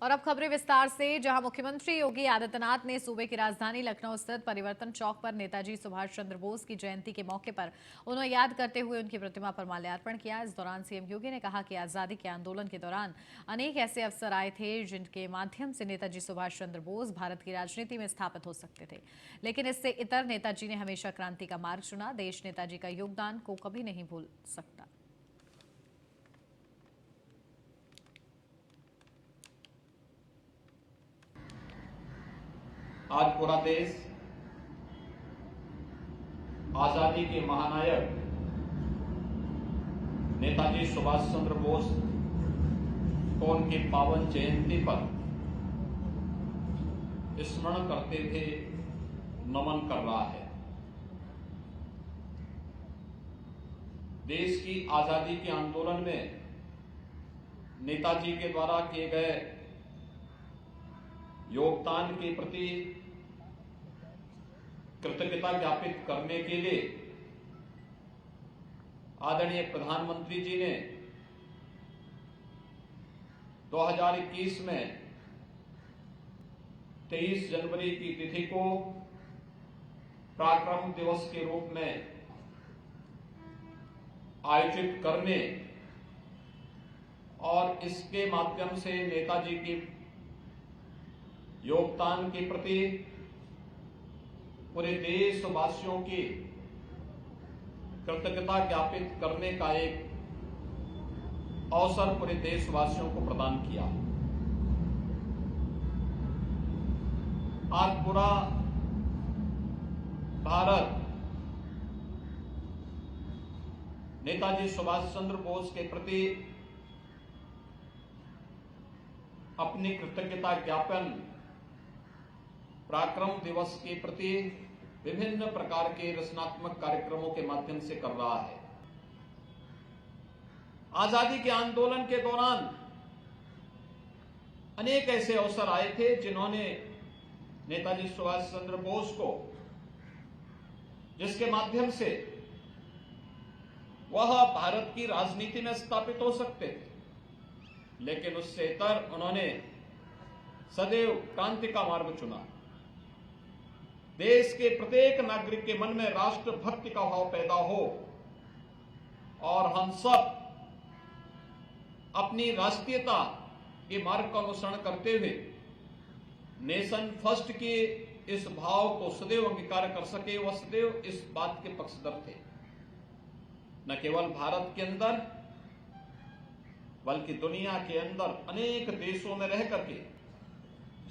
और अब खबरें विस्तार से, जहां मुख्यमंत्री योगी आदित्यनाथ ने सूबे की राजधानी लखनऊ स्थित परिवर्तन चौक पर नेताजी सुभाष चंद्र बोस की जयंती के मौके पर उन्हें याद करते हुए उनकी प्रतिमा पर माल्यार्पण किया। इस दौरान सीएम योगी ने कहा कि आजादी के आंदोलन के दौरान अनेक ऐसे अवसर आए थे जिनके माध्यम से नेताजी सुभाष चंद्र बोस भारत की राजनीति में स्थापित हो सकते थे, लेकिन इससे इतर नेताजी ने हमेशा क्रांति का मार्ग चुना। देश नेताजी का योगदान को कभी नहीं भूल सकता। आज पूरा देश आजादी के महानायक नेताजी सुभाष चंद्र बोस को उनकी पावन जयंती पर स्मरण करते हुए नमन कर रहा है। देश की आजादी के आंदोलन में नेताजी के द्वारा किए गए योगदान के प्रति कृतज्ञता ज्ञापित करने के लिए आदरणीय प्रधानमंत्री जी ने 2021 में 23 जनवरी की तिथि को पराक्रम दिवस के रूप में आयोजित करने और इसके माध्यम से नेताजी के योगदान के प्रति पूरे देशवासियों की कृतज्ञता ज्ञापित करने का एक अवसर पूरे देशवासियों को प्रदान किया। आज पूरा भारत नेताजी सुभाष चंद्र बोस के प्रति अपनी कृतज्ञता ज्ञापन पराक्रम दिवस के प्रति विभिन्न प्रकार के रचनात्मक कार्यक्रमों के माध्यम से कर रहा है। आजादी के आंदोलन के दौरान अनेक ऐसे अवसर आए थे जिन्होंने नेताजी सुभाष चंद्र बोस को, जिसके माध्यम से वह भारत की राजनीति में स्थापित हो सकते थे, लेकिन उससे इतर उन्होंने सदैव क्रांति का मार्ग चुना। देश के प्रत्येक नागरिक के मन में राष्ट्रभक्ति का भाव पैदा हो और हम सब अपनी राष्ट्रीयता के मार्ग का अनुसरण करते हुए नेशन फर्स्ट के इस भाव को सदैव अंगीकार कर सके, वह सदैव इस बात के पक्षधर थे। न केवल भारत के अंदर बल्कि दुनिया के अंदर अनेक देशों में रह करके,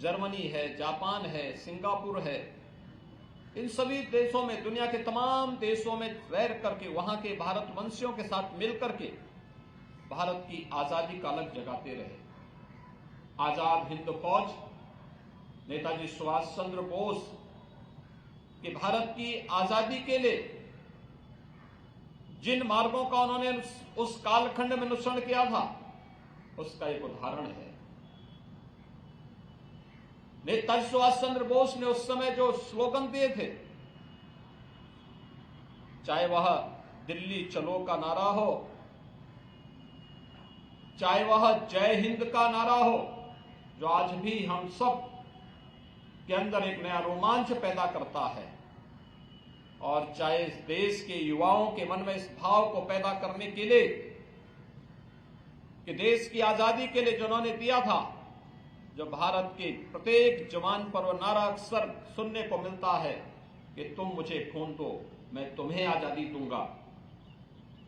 जर्मनी है, जापान है, सिंगापुर है, इन सभी देशों में, दुनिया के तमाम देशों में रह करके वहां के भारतवंशियों के साथ मिलकर के भारत की आजादी का अलग जगाते रहे। आजाद हिंद फौज नेताजी सुभाष चंद्र बोस के भारत की आजादी के लिए जिन मार्गों का उन्होंने उस कालखंड में अनुसरण किया था, उसका एक उदाहरण है। नेताजी सुभाष चंद्र बोस ने उस समय जो स्लोगन दिए थे, चाहे वह दिल्ली चलो का नारा हो, चाहे वह जय हिंद का नारा हो, जो आज भी हम सब के अंदर एक नया रोमांच पैदा करता है, और चाहे इस देश के युवाओं के मन में इस भाव को पैदा करने के लिए कि देश की आजादी के लिए जो उन्होंने दिया था, जो भारत के प्रत्येक जवान पर वह नारा अक्सर सुनने को मिलता है कि तुम मुझे खून दो, मैं तुम्हें आजादी दूंगा,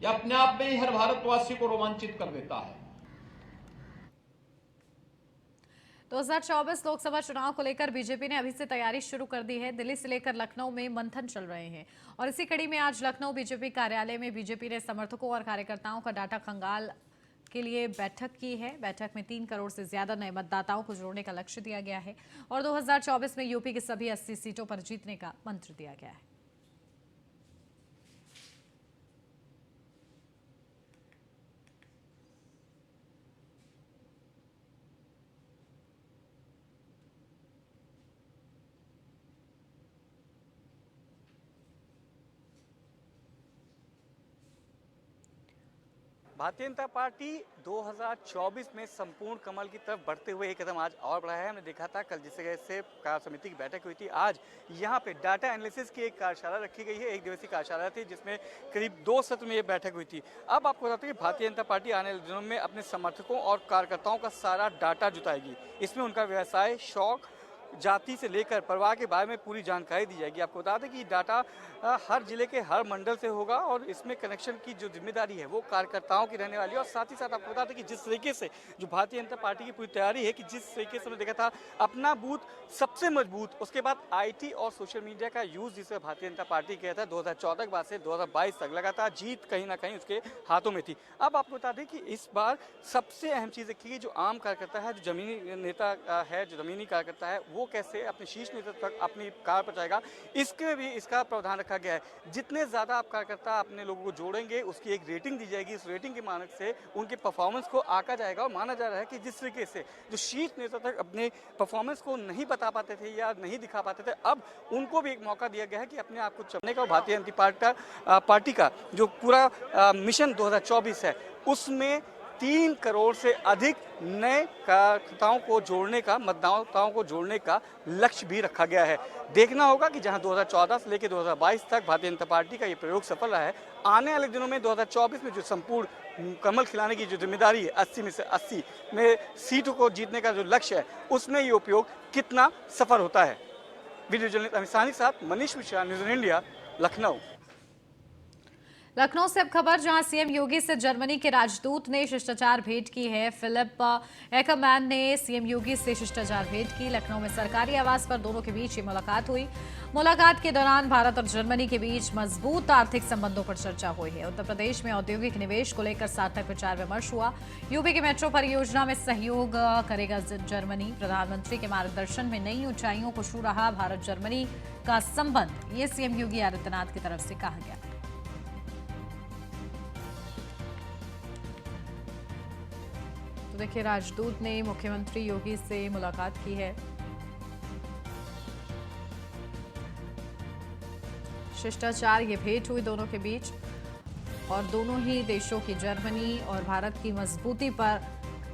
यह अपने आप में ही हर भारतवासी को रोमांचित कर देता है। 2024 लोकसभा चुनाव को लेकर बीजेपी ने अभी से तैयारी शुरू कर दी है। दिल्ली से लेकर लखनऊ में मंथन चल रहे हैं और इसी कड़ी में आज लखनऊ बीजेपी कार्यालय में बीजेपी ने समर्थकों और कार्यकर्ताओं का डाटा खंगाल के लिए बैठक की है। बैठक में 3 करोड़ से ज्यादा नए मतदाताओं को जोड़ने का लक्ष्य दिया गया है और 2024 में यूपी की सभी 80 सीटों पर जीतने का मंत्र दिया गया है। भारतीय जनता पार्टी 2024 में संपूर्ण कमल की तरफ बढ़ते हुए एक कदम आज और बढ़ा है। हमने देखा था कल जिस जगह से कार्य समिति की बैठक हुई थी, आज यहाँ पे डाटा एनालिसिस की एक कार्यशाला रखी गई है। एक दिवसीय कार्यशाला थी जिसमें करीब 2 सत्र में ये बैठक हुई थी। अब आपको बताते हैं कि भारतीय जनता पार्टी आने वाले दिनों में अपने समर्थकों और कार्यकर्ताओं का सारा डाटा जुटाएगी। इसमें उनका व्यवसाय, शौक, जाति से लेकर परिवार के बारे में पूरी जानकारी दी जाएगी। आपको बता दें कि डाटा हर जिले के हर मंडल से होगा और इसमें कनेक्शन की जो जिम्मेदारी है वो कार्यकर्ताओं की रहने वाली है। और साथ ही साथ आपको बता दें कि जिस तरीके से जो भारतीय जनता पार्टी की पूरी तैयारी है कि जिस तरीके से हमने देखा था अपना बूथ सबसे मजबूत, उसके बाद आईटी और सोशल मीडिया का यूज जिसे भारतीय जनता पार्टी किया था 2014 के बाद से 2022 तक लगातार जीत कहीं ना कहीं उसके हाथों में थी। अब आपको बता दें कि इस बार सबसे अहम चीज देखी गई, जो आम कार्यकर्ता है, जो जमीनी नेता है, जो जमीनी कार्यकर्ता है, वो कैसे अपने शीर्ष नेतृत्व तक अपनी कार पहुंचाएगा, इसके भी इसका प्रावधान रखा गया है। जितने ज्यादा आप कार्यकर्ता अपने लोगों को जोड़ेंगे उसकी एक रेटिंग दी जाएगी। इस रेटिंग के मानक से उनके परफॉर्मेंस को आंका जाएगा और माना जा रहा है कि जिस तरीके से जो शीर्ष नेता तक अपने परफॉर्मेंस को नहीं बता पाते थे या नहीं दिखा पाते थे, अब उनको भी एक मौका दिया गया है कि अपने आप को चुनने का। भारतीय जनता पार्टी का जो पूरा मिशन 2024 है उसमें 3 करोड़ से अधिक नए कार्यकर्ताओं को जोड़ने का, मतदाताओं को जोड़ने का लक्ष्य भी रखा गया है। देखना होगा कि जहां 2014 से लेकर 2022 तक भारतीय जनता पार्टी का ये प्रयोग सफल रहा है, आने वाले दिनों में 2024 में जो संपूर्ण कमल खिलाने की जो जिम्मेदारी है, 80 में से 80 में सीटों को जीतने का जो लक्ष्य है, उसमें ये उपयोग कितना सफल होता है। वीडियो जर्नलिस्ट अमित साहनी के साथ मनीष मिश्रा, न्यूज़ इंडिया, लखनऊ। लखनऊ से अब खबर, जहां सीएम योगी से जर्मनी के राजदूत ने शिष्टाचार भेंट की है। फिलिप एकमैन ने सीएम योगी से शिष्टाचार भेंट की। लखनऊ में सरकारी आवास पर दोनों के बीच ये मुलाकात हुई। मुलाकात के दौरान भारत और जर्मनी के बीच मजबूत आर्थिक संबंधों पर चर्चा हुई है। उत्तर प्रदेश में औद्योगिक निवेश को लेकर सार्थक विचार विमर्श हुआ। यूपी की मेट्रो परियोजना में सहयोग करेगा जर्मनी। प्रधानमंत्री के मार्गदर्शन में नई ऊंचाइयों को छू रहा भारत जर्मनी का संबंध, ये सीएम योगी आदित्यनाथ की तरफ से कहा गया। तो देखिए, राजदूत ने मुख्यमंत्री योगी से मुलाकात की है। शिष्टाचार ये भेंट हुई दोनों के बीच और दोनों ही देशों की, जर्मनी और भारत की मजबूती पर,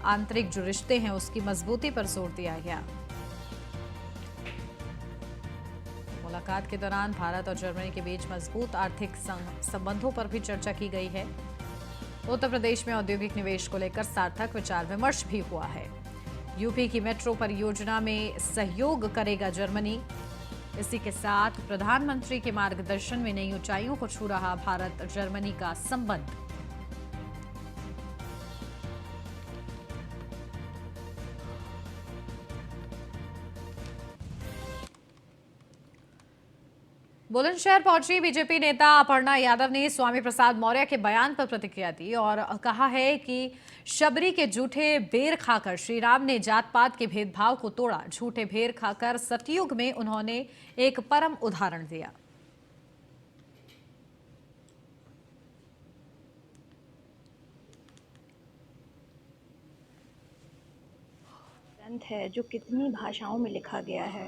आंतरिक जो रिश्ते हैं उसकी मजबूती पर जोर दिया गया। मुलाकात के दौरान भारत और जर्मनी के बीच मजबूत आर्थिक संबंधों पर भी चर्चा की गई है। उत्तर प्रदेश में औद्योगिक निवेश को लेकर सार्थक विचार विमर्श भी हुआ है। यूपी की मेट्रो परियोजना में सहयोग करेगा जर्मनी। इसी के साथ प्रधानमंत्री के मार्गदर्शन में नई ऊंचाइयों को छू रहा भारत जर्मनी का संबंध। बुलंदशहर पहुंची बीजेपी नेता अपर्णा यादव ने स्वामी प्रसाद मौर्य के बयान पर प्रतिक्रिया दी और कहा है कि शबरी के झूठे बेर खाकर श्री राम ने जात पात के भेदभाव को तोड़ा। झूठे बेर खाकर सतयुग में उन्होंने एक परम उदाहरण दिया। ग्रंथ है जो कितनी भाषाओं में लिखा गया है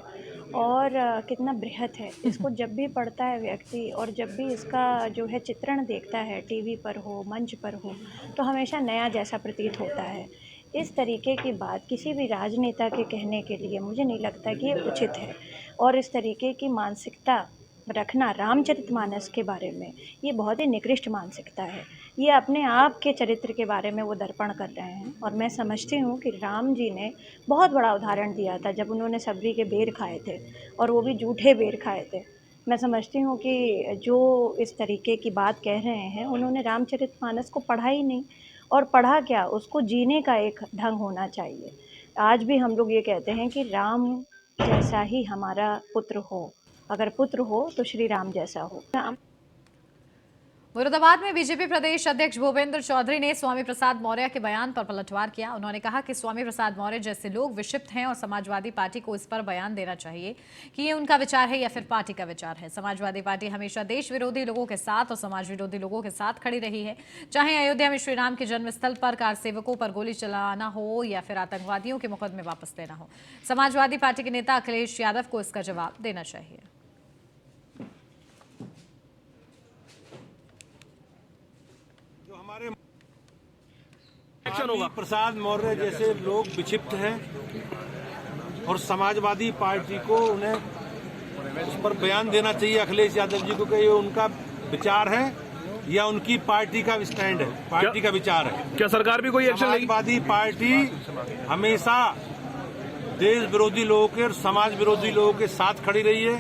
और कितना बृहत है। इसको जब भी पढ़ता है व्यक्ति और जब भी इसका जो है चित्रण देखता है, टीवी पर हो, मंच पर हो, तो हमेशा नया जैसा प्रतीत होता है। इस तरीके की बात किसी भी राजनेता के कहने के लिए मुझे नहीं लगता कि ये उचित है। और इस तरीके की मानसिकता रखना रामचरितमानस के बारे में, ये बहुत ही निकृष्ट मानसिकता है। ये अपने आप के चरित्र के बारे में वो दर्पण कर रहे हैं। और मैं समझती हूँ कि राम जी ने बहुत बड़ा उदाहरण दिया था जब उन्होंने सबरी के बेर खाए थे, और वो भी जूठे बेर खाए थे। मैं समझती हूँ कि जो इस तरीके की बात कह रहे हैं, उन्होंने रामचरितमानस को पढ़ा ही नहीं, और पढ़ा क्या, उसको जीने का एक ढंग होना चाहिए। आज भी हम लोग ये कहते हैं कि राम जैसा ही हमारा पुत्र हो, अगर पुत्र हो तो श्री राम जैसा हो। मुरादाबाद में बीजेपी प्रदेश अध्यक्ष भूपेंद्र चौधरी ने स्वामी प्रसाद मौर्य के बयान पर पलटवार किया। उन्होंने कहा कि स्वामी प्रसाद मौर्य जैसे लोग विक्षिप्त हैं और समाजवादी पार्टी को इस पर बयान देना चाहिए कि ये उनका विचार है या फिर पार्टी का विचार है। समाजवादी पार्टी हमेशा देश विरोधी लोगों के साथ और समाज विरोधी लोगों के साथ खड़ी रही है। चाहे अयोध्या में श्री राम के जन्मस्थल पर कार सेवकों पर गोली चलाना हो या फिर आतंकवादियों के मुकदमे वापस लेना हो, समाजवादी पार्टी के नेता अखिलेश यादव को इसका जवाब देना चाहिए। स्वामी प्रसाद मौर्य जैसे लोग विक्षिप्त हैं और समाजवादी पार्टी को उन्हें उस पर बयान देना चाहिए अखिलेश यादव जी को कि ये उनका विचार है या उनकी पार्टी का स्टैंड है, पार्टी का विचार है। क्या सरकार भी कोई एक्शन लेगी? समाजवादी पार्टी हमेशा देश विरोधी लोगों के और समाज विरोधी लोगों के साथ खड़ी रही है,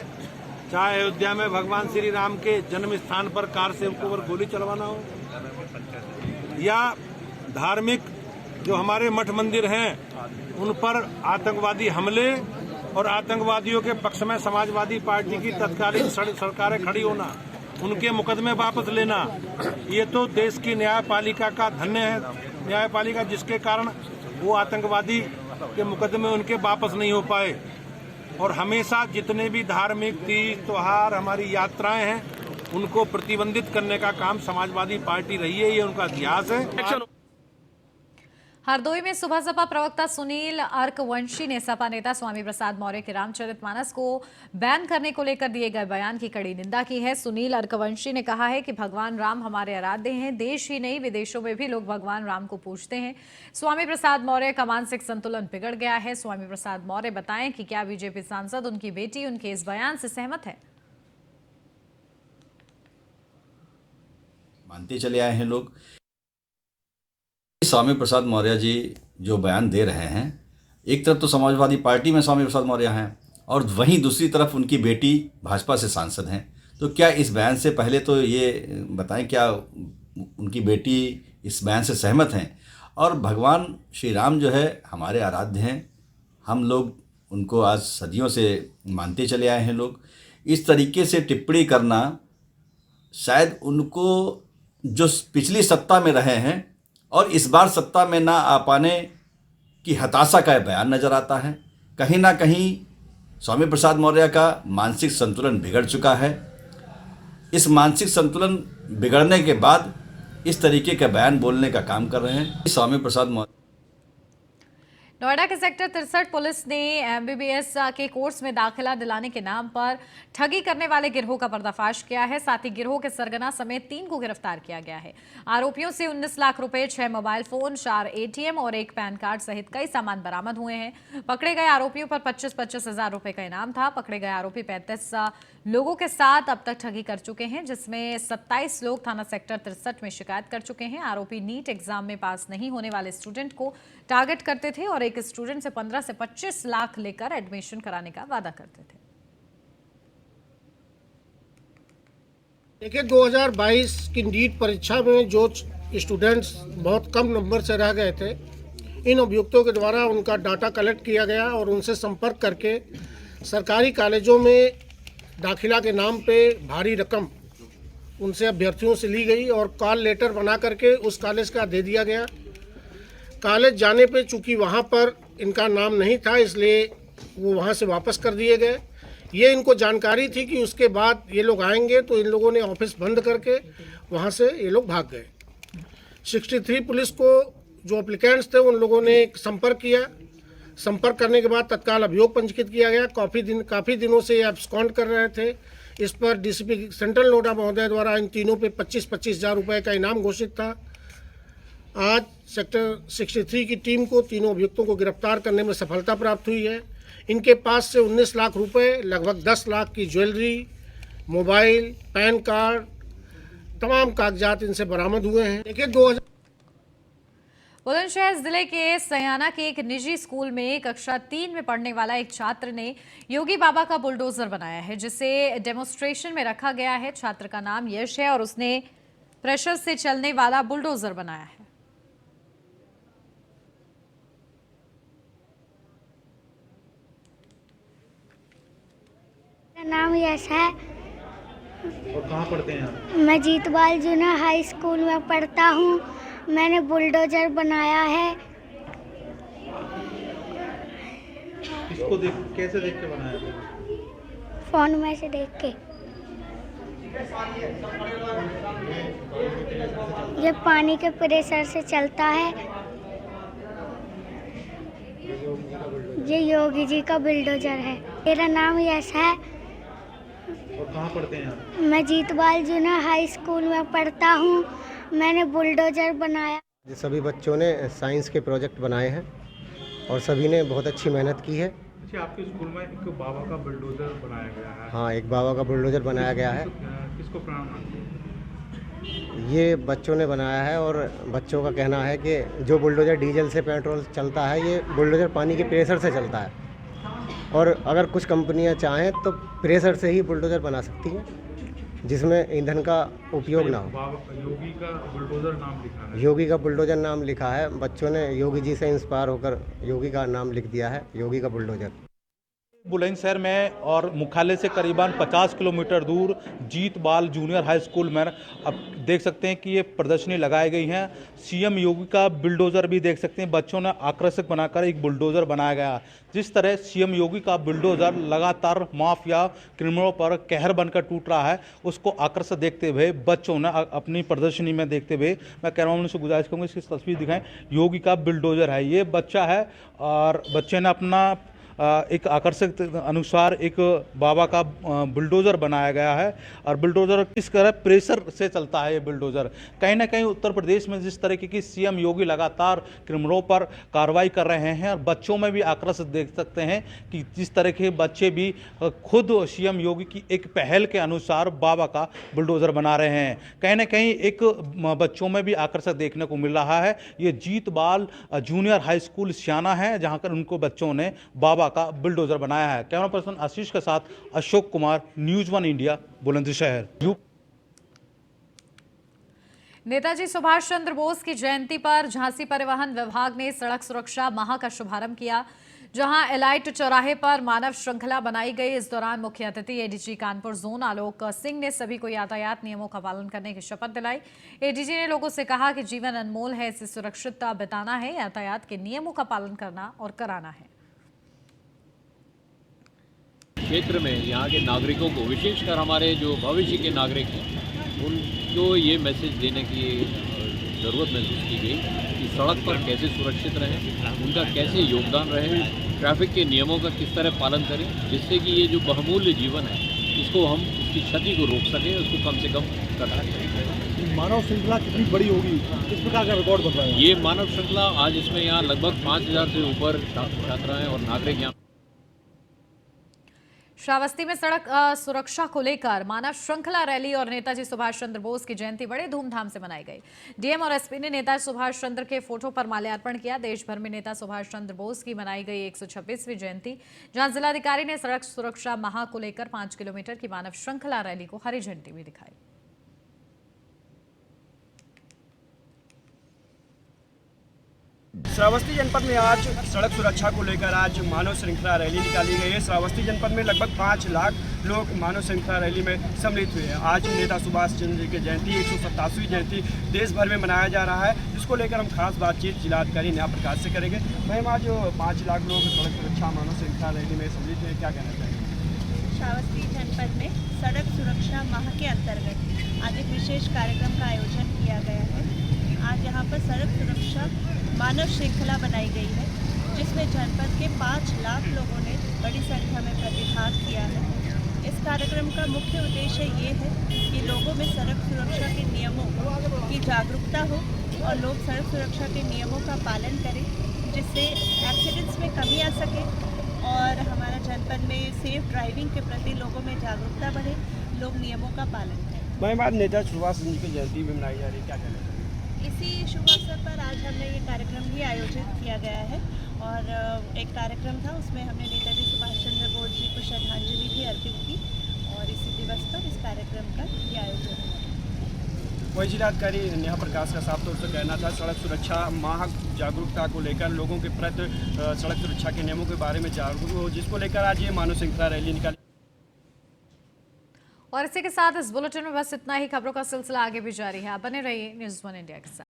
चाहे अयोध्या में भगवान श्री राम के जन्म स्थान पर कार सेवकों पर गोली चलवाना हो या धार्मिक जो हमारे मठ मंदिर हैं उन पर आतंकवादी हमले और आतंकवादियों के पक्ष में समाजवादी पार्टी की तत्कालीन सरकारें खड़ी होना, उनके मुकदमे वापस लेना, ये तो देश की न्यायपालिका का धन्य है। न्यायपालिका जिसके कारण वो आतंकवादी के मुकदमे उनके वापस नहीं हो पाए। और हमेशा जितने भी धार्मिक तीज त्योहार हमारी यात्राएं हैं उनको प्रतिबंधित करने का काम समाजवादी पार्टी रही है, ये उनका इतिहास है। हरदोई में सुबह सपा प्रवक्ता सुनील अर्कवंशी ने सपा नेता स्वामी प्रसाद मौर्य के रामचरितमानस को बैन करने को लेकर दिए गए बयान की कड़ी निंदा की है। सुनील अर्कवंशी ने कहा है कि भगवान राम हमारे आराध्य हैं, देश ही नहीं विदेशों में भी लोग भगवान राम को पूजते हैं। स्वामी प्रसाद मौर्य का मानसिक संतुलन बिगड़ गया है। स्वामी प्रसाद मौर्य बताएं कि क्या बीजेपी सांसद उनकी बेटी उनके इस बयान से सहमत है। मानते चले आए हैं लोग। स्वामी प्रसाद मौर्य जी जो बयान दे रहे हैं, एक तरफ तो समाजवादी पार्टी में स्वामी प्रसाद मौर्य हैं और वहीं दूसरी तरफ उनकी बेटी भाजपा से सांसद हैं, तो क्या इस बयान से पहले तो ये बताएं क्या उनकी बेटी इस बयान से सहमत हैं? और भगवान श्री राम जो है हमारे आराध्य हैं, हम लोग उनको आज सदियों से मानते चले आए हैं लोग। इस तरीके से टिप्पणी करना शायद उनको जो पिछली सत्ता में रहे हैं और इस बार सत्ता में ना आ पाने की हताशा का बयान नज़र आता है। कहीं ना कहीं स्वामी प्रसाद मौर्य का मानसिक संतुलन बिगड़ चुका है। इस मानसिक संतुलन बिगड़ने के बाद इस तरीके का बयान बोलने का काम कर रहे हैं स्वामी प्रसाद मौर्य। नोएडा के सेक्टर 63 पुलिस ने एमबीबीएस के कोर्स में दाखिला दिलाने के नाम पर ठगी करने वाले गिरोह का पर्दाफाश किया है। साथ ही गिरोह के सरगना समेत 3 को गिरफ्तार किया गया है। आरोपियों से 19 लाख रुपए, 6 मोबाइल फोन, 4 एटीएम और 1 पैन कार्ड सहित कई सामान बरामद हुए हैं। पकड़े गए आरोपियों पर 25-25 हजार रुपए का इनाम था। पकड़े गए आरोपी 35 लोगों के साथ अब तक ठगी कर चुके हैं, जिसमें 27 लोग थाना सेक्टर 63 में शिकायत कर चुके हैं। आरोपी नीट एग्जाम में पास नहीं होने वाले स्टूडेंट को टारगेट करते थे और एक स्टूडेंट से 15 से 25 लाख लेकर एडमिशन कराने का वादा करते थे। देखिए 2022 की नीट परीक्षा में जो स्टूडेंट्स बहुत कम नंबर से रह गए थे, इन अभियुक्तों के द्वारा उनका डाटा कलेक्ट किया गया और उनसे संपर्क करके सरकारी कॉलेजों में दाखिला के नाम पे भारी रकम उनसे अभ्यर्थियों से ली गई और कॉल लेटर बना करके उस कॉलेज का दे दिया गया। कॉलेज जाने पे चूंकि वहाँ पर इनका नाम नहीं था, इसलिए वो वहाँ से वापस कर दिए गए। ये इनको जानकारी थी कि उसके बाद ये लोग आएंगे, तो इन लोगों ने ऑफिस बंद करके वहाँ से ये लोग भाग गए। 63 पुलिस को जो एप्लीकेंट्स थे उन लोगों ने संपर्क किया। संपर्क करने के बाद तत्काल अभियोग पंजीकृत किया गया। काफ़ी दिनों से ये एब्सकॉन्ड कर रहे थे। इस पर डीसीपी सेंट्रल नोएडा महोदय द्वारा इन तीनों पे 25-25 हज़ार रुपये का इनाम घोषित था। आज सेक्टर 63 की टीम को तीनों अभियुक्तों को गिरफ्तार करने में सफलता प्राप्त हुई है। इनके पास से 19 लाख रुपए, लगभग 10 लाख की ज्वेलरी, मोबाइल, पैन कार्ड, तमाम कागजात इनसे बरामद हुए हैं। देखिए बुलंदशहर जिले के सयाना के एक निजी स्कूल में कक्षा 3 में पढ़ने वाला एक छात्र ने योगी बाबा का बुलडोजर बनाया है, जिसे डेमोन्स्ट्रेशन में रखा गया है। छात्र का नाम यश है और उसने प्रेशर से चलने वाला बुलडोजर बनाया है। मेरा नाम यश है। और कहाँ पढ़ते हैं आप? मैं जीतवाल जूनियर हाई स्कूल में पढ़ता हूँ। मैंने बुलडोजर बनाया है। इसको कैसे देख के बनाया? फोन में से देख के। ये पानी के प्रेशर से चलता है। ये योगी जी का बुलडोजर है। मेरा नाम यश है। और कहाँ पढ़ते हैं आप? मैं जीतवाल जूनियर हाई स्कूल में पढ़ता हूँ। मैंने बुलडोजर बनाया। सभी बच्चों ने साइंस के प्रोजेक्ट बनाए हैं और सभी ने बहुत अच्छी मेहनत की है। अच्छा, आपके स्कूल में एक बाबा का बुलडोजर बनाया गया है। हाँ, एक बाबा का बुलडोजर बनाया गया है। किसको प्रणाम मानते हैं? ये बच्चों ने बनाया है और बच्चों का कहना है कि जो बुलडोजर डीजल से पेट्रोल चलता है, ये बुलडोजर पानी के प्रेशर से चलता है और अगर कुछ कंपनियां चाहें तो प्रेशर से ही बुलडोजर बना सकती हैं, जिसमें ईंधन का उपयोग ना हो। बाबा योगी का बुलडोजर नाम लिखा है। योगी का बुलडोजर नाम लिखा है। बच्चों ने योगी जी से इंस्पायर होकर योगी का नाम लिख दिया है, योगी का बुलडोजर। बुलंदशहर में और मुख्यालय से करीबन 50 किलोमीटर दूर जीत बाल जूनियर हाई स्कूल में अब देख सकते हैं कि ये प्रदर्शनी लगाई गई है। सीएम योगी का बुलडोजर भी देख सकते हैं, बच्चों ने आकर्षक बनाकर एक बुलडोजर बनाया गया। जिस तरह सीएम योगी का बुलडोजर लगातार माफिया क्रिमिनलों पर कहर बनकर टूट रहा है, उसको आकर्षक देखते हुए बच्चों ने अपनी प्रदर्शनी में देखते हुए मैं कैमरामैन से गुजारिश करूँगा इसकी तस्वीर दिखाएं। योगी का बुलडोजर है, ये बच्चा है और बच्चे ने अपना एक आकर्षक अनुसार एक बाबा का बुलडोज़र बनाया गया है और बुलडोज़र किस तरह प्रेशर से चलता है। ये बुलडोज़र कहीं ना कहीं उत्तर प्रदेश में जिस तरीके की सीएम योगी लगातार क्रिमिनलों पर कार्रवाई कर रहे हैं और बच्चों में भी आकर्षक देख सकते हैं कि जिस तरह के बच्चे भी खुद सीएम योगी की एक पहल के अनुसार बाबा का बुलडोज़र बना रहे हैं। कहीं ना कहीं एक बच्चों में भी आकर्षक देखने को मिल रहा है। ये जीत बाल जूनियर हाई स्कूल सियाना है, जहाँ पर उनको बच्चों ने बाबा का बुलडोजर बनाया है। कैमरा पर्सन आशीष के साथ अशोक कुमार, न्यूज़1 इंडिया, बुलंदशहर। नेताजी सुभाष चंद्र बोस की जयंती पर झांसी परिवहन विभाग ने सड़क सुरक्षा माह का शुभारंभ किया, जहां एलाइट चौराहे पर मानव श्रृंखला बनाई गई। इस दौरान मुख्य अतिथि एडीजी कानपुर जोन आलोक सिंह ने सभी को यातायात नियमों का पालन करने की शपथ दिलाई। एडीजी ने लोगों से कहा कि जीवन अनमोल है, इसे सुरक्षित बिताना है, यातायात के नियमों का पालन करना और कराना है। क्षेत्र में यहाँ के नागरिकों को, विशेषकर हमारे जो भविष्य के नागरिक हैं, उनको ये मैसेज देने की ज़रूरत महसूस की गई कि सड़क पर कैसे सुरक्षित रहें, उनका कैसे योगदान रहे, ट्रैफिक के नियमों का किस तरह पालन करें, जिससे कि ये जो बहुमूल्य जीवन है इसको हम इसकी क्षति को रोक सकें, उसको कम से कम कर सकें। मानव श्रृंखला कितनी बड़ी होगी, किस प्रकार का रिकॉर्ड बन रहा है? ये मानव श्रृंखला आज इसमें यहाँ लगभग 5000 से ऊपर छात्राएँ और नागरिक यहाँ। श्रावस्ती में सड़क सुरक्षा को लेकर मानव श्रृंखला रैली और नेताजी सुभाष चंद्र बोस की जयंती बड़े धूमधाम से मनाई गई। डीएम और एसपी ने नेताजी सुभाष चंद्र के फोटो पर माल्यार्पण किया। देश भर में नेता सुभाष चंद्र बोस की मनाई गई 126वीं जयंती, जहां जिलाधिकारी ने सड़क सुरक्षा माह को लेकर 5 किलोमीटर की मानव श्रृंखला रैली को हरी झंडी भी दिखाई। श्रावस्ती जनपद में आज सड़क सुरक्षा को लेकर आज मानव श्रृंखला रैली निकाली गई है। श्रावस्ती जनपद में लगभग 5 लाख लोग मानव श्रृंखला रैली में सम्मिलित हुए हैं। आज नेता सुभाष चंद्र की जयंती 127वीं जयंती देश भर में मनाया जा रहा है, जिसको लेकर हम खास बातचीत जिलाधिकारी न्याय प्रकाश से करेंगे। मैम, आज 5 लाख लोग सड़क सुरक्षा मानव श्रृंखला रैली में सम्मिलित हुए, क्या कहना चाहिए? श्रावस्ती जनपद में सड़क सुरक्षा माह के अंतर्गत आज एक विशेष कार्यक्रम का आयोजन किया गया है। आज यहाँ पर सड़क सुरक्षा मानव श्रृंखला बनाई गई है, जिसमें जनपद के 5 लाख लोगों ने बड़ी संख्या में प्रतिभाग किया है। इस कार्यक्रम का मुख्य उद्देश्य ये है कि लोगों में सड़क सुरक्षा के नियमों की जागरूकता हो और लोग सड़क सुरक्षा के नियमों का पालन करें, जिससे एक्सीडेंट्स में कमी आ सके और हमारा जनपद में सेफ ड्राइविंग के प्रति लोगों में जागरूकता बढ़े, लोग नियमों का पालन करें। मैम, आज नेता सुभाष चंद्र की जयंती भी मनाई जा रही है, क्या कहना चाहिए? इसी शुभ अवसर पर आज हमने ये कार्यक्रम भी आयोजित किया गया है और एक कार्यक्रम था, उसमें हमने नेताजी सुभाष चंद्र बोस जी को श्रद्धांजलि भी अर्पित की और इसी दिवस पर इस कार्यक्रम का ये आयोजन हुआ। वही जिलाधिकारी न्याय प्रकाश का साफ तौर से कहना था सड़क सुरक्षा माह जागरूकता को लेकर लोगों के प्रति सड़क सुरक्षा के नियमों के बारे में जागरूक हो, जिसको लेकर आज ये मानव श्रृंखला रैली निकाली। और इसी के साथ इस बुलेटिन में बस इतना ही। खबरों का सिलसिला आगे भी जारी है, आप बने रहिए न्यूज़1 इंडिया के साथ।